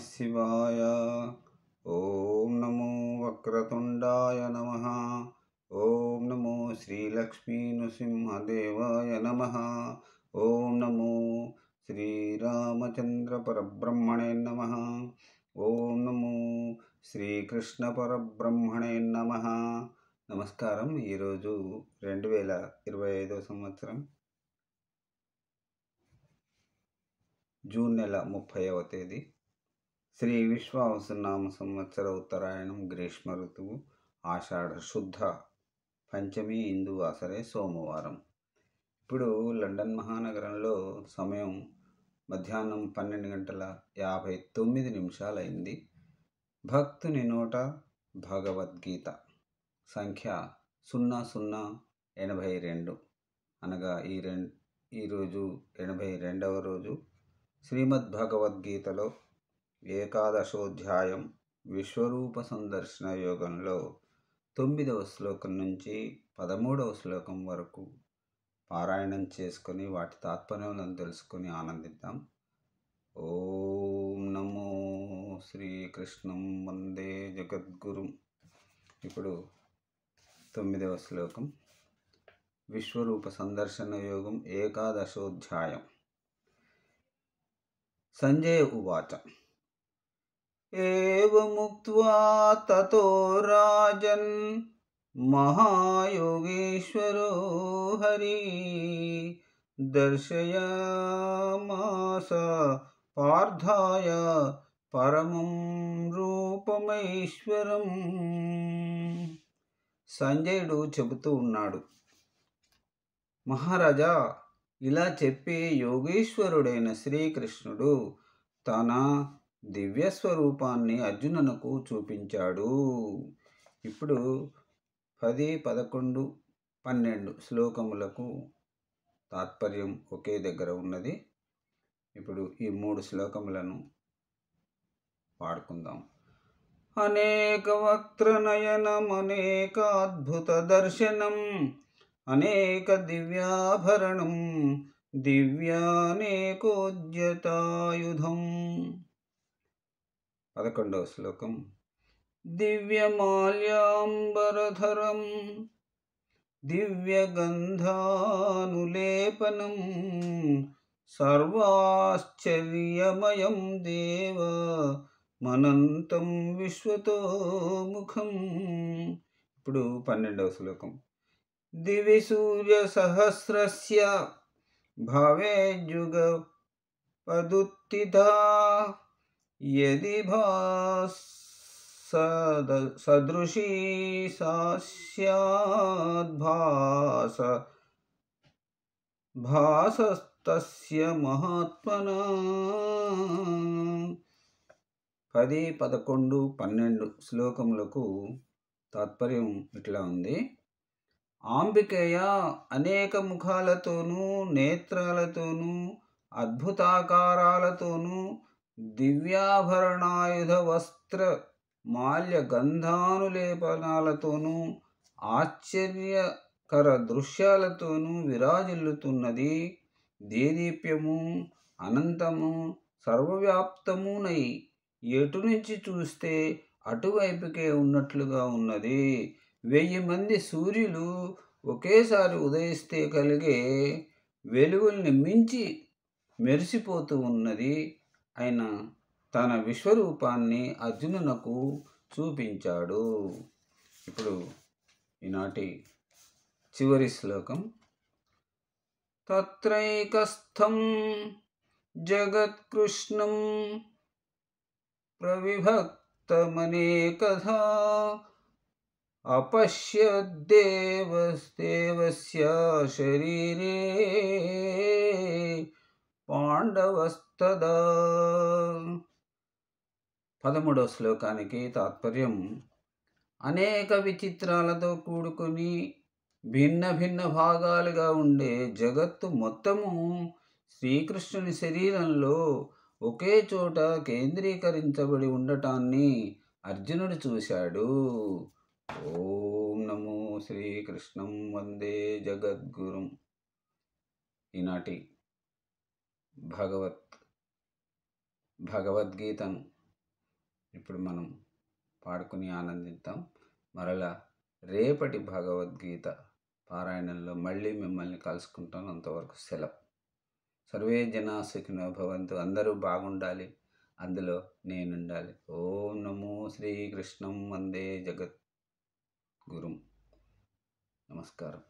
శివాయ. ఓం నమో వక్రతుండాయ నమః. ఓం నమో శ్రీలక్ష్మీ నృసింహదేవాయ నమః. ఓం నమో శ్రీరామచంద్ర పరబ్రహ్మణే నమః. ఓం నమో శ్రీకృష్ణ పరబ్రహ్మణే నమః. నమస్కారం. ఈరోజు 2025 సంవత్సరం జూన్ నెల 30వ తేదీ, శ్రీ విశ్వావసునామ సంవత్సర ఉత్తరాయణం, గ్రీష్మ ఋతువు, ఆషాఢ శుద్ధ పంచమి, హిందూ వాసరే సోమవారం. ఇప్పుడు లండన్ మహానగరంలో సమయం మధ్యాహ్నం 12:59 అయింది. భక్తుని నోట భగవద్గీత సంఖ్య 0082 అనగా ఈరోజు 82వ రోజు. శ్రీమద్ భగవద్గీతలో ఏకాదశోధ్యాయం విశ్వరూప సందర్శన యోగంలో 9వ శ్లోకం నుంచి 13వ శ్లోకం వరకు పారాయణం చేసుకొని వాటి తాత్పర్యాలను తెలుసుకొని ఆనందిద్దాం. ఓం నమో శ్రీకృష్ణం వందే జగద్గురుం. ఇప్పుడు 9వ శ్లోకం, విశ్వరూప సందర్శన యోగం, ఏకాదశోధ్యాయం. సంజయ ఉవాచ ఏవముక్త్వా తతో రాజన్ మహాయోగేశ్వరో హరి దర్శయామాస పార్థాయ పరమం రూపమైశ్వరం. సంజయుడు చెబుతూ ఉన్నాడు, మహారాజా, ఇలా చెప్పి యోగేశ్వరుడైన శ్రీకృష్ణుడు తన దివ్యస్వరూపాన్ని అర్జునునకు చూపించాడు. ఇప్పుడు 10, 11, 12 శ్లోకములకు తాత్పర్యం ఒకే దగ్గర ఉన్నది. ఇప్పుడు ఈ 3 శ్లోకములను పాడుకుందాం. అనేక వక్త్రనయనం అనేక అద్భుత దర్శనం అనేక దివ్యాభరణం దివ్యానేకోద్యతాయుధం. 11వ శ్లోకం. దివ్యమాల్యాంబరధరం దివ్యగంధానులేపనం సర్వాశ్చర్యమయం దేవ మనంతం విశ్వతోముఖం. ఇప్పుడు 12వ శ్లోకం. దివి సూర్య సహస్రస్య భవేజ్జుగ పదుత్థితా యది సదృశీ సా స్యాద్ భాసస్తస్య మహాత్మనా. 10, 11, 12 శ్లోకములకు తాత్పర్యం ఇట్లా ఉంది. అంబికేయ అనేక ముఖాలతోనూ నేత్రాలతోనూ అద్భుతాకారాలతోనూ దివ్యాభరణాయుధ వస్త్ర మాల్య గంధానులేపనాలతోనూ ఆశ్చర్యకర దృశ్యాలతోనూ విరాజిల్లుతున్నది. దేదీప్యము అనంతము సర్వవ్యాప్తమునై ఎటు నుంచి చూస్తే అటువైపుకే ఉన్నట్లుగా ఉన్నది. 1000 మంది సూర్యులు ఒకేసారి ఉదయిస్తే కలిగే వెలుగుల్ని మించి మెరిసిపోతూ ఉన్నది అయిన తన విశ్వరూపాన్ని అర్జునునకు చూపించాడు. ఇప్పుడు ఈనాటి చివరి శ్లోకం. తత్రైకస్థం జగత్కృష్ణం ప్రవిభక్తమనేకధా అపశ్యద్దేవస్య శరీరే పాండవస్తదా. 13వ శ్లోకానికి తాత్పర్యం. అనేక విచిత్రాలతో కూడుకొని భిన్న భిన్న భాగాలుగా ఉండే జగత్తు మొత్తము శ్రీకృష్ణుని శరీరంలో ఒకే చోట కేంద్రీకరించబడి ఉండటాన్ని అర్జునుడు చూశాడు. ఓం నమో శ్రీకృష్ణం వందే జగద్గురుం. ఈనాటి భగవద్గీతను ఇప్పుడు మనం పాడుకుని ఆనందిద్దాం. మరలా రేపటి భగవద్గీత పారాయణంలో మళ్ళీ మిమ్మల్ని కలుసుకుంటాను. అంతవరకు సెలవు. సర్వే జనా సుఖినో భవంతు. అందరూ బాగుండాలి, అందులో నేనుండాలి. ఓం నమో శ్రీకృష్ణం వందే జగద్గురుం. నమస్కారం.